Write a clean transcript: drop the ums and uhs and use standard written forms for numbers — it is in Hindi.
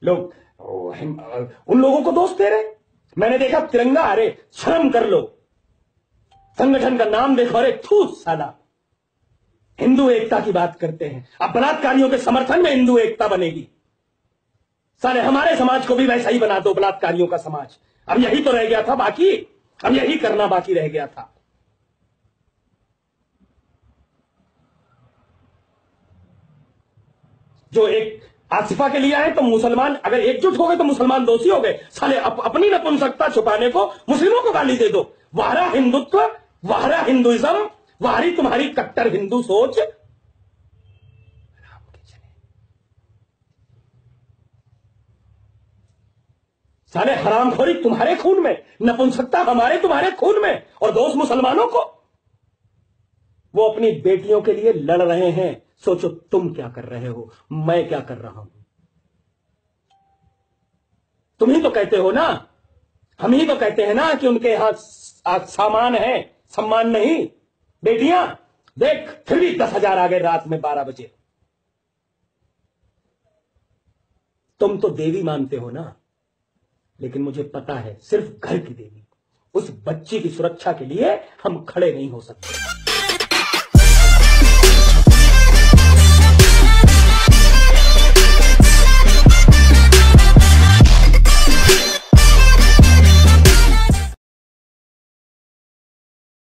लोग उन लोगों को दोष दे रहे। मैंने देखा तिरंगा, अरे शर्म कर लो, संगठन का नाम देखो, अरे थू साला। हिंदू एकता की बात करते हैं, अब बलात्कारियों के समर्थन में हिंदू एकता बनेगी। साले हमारे समाज को भी वैसा ही बना दो, बलात्कारियों का समाज। अब यही तो रह गया था बाकी, अब यही करना बाकी रह गया था। जो एक आसिफा के लिए आए तो मुसलमान अगर एकजुट हो गए तो मुसलमान दोषी हो गए। साले अपनी नपुंसकता छुपाने को मुस्लिमों को गाली दे दो। वाहरा हिंदुत्व, वाहरा हिंदुइज्म, वाहरी तुम्हारी कट्टर हिंदू सोच। साले हरामखोरी तुम्हारे खून में, नपुंसकता हमारे तुम्हारे खून में, और दोस्त मुसलमानों को। वो अपनी बेटियों के लिए लड़ रहे हैं, सोचो तुम क्या कर रहे हो, मैं क्या कर रहा हूं। तुम ही तो कहते हो ना, हम ही तो कहते हैं ना कि उनके यहां सामान है, सम्मान नहीं। बेटियां देख, फिर भी 10,000 आ गए रात में 12 बजे। तुम तो देवी मानते हो ना, लेकिन मुझे पता है सिर्फ घर की देवी, उस बच्ची की सुरक्षा के लिए हम खड़े नहीं हो सकते।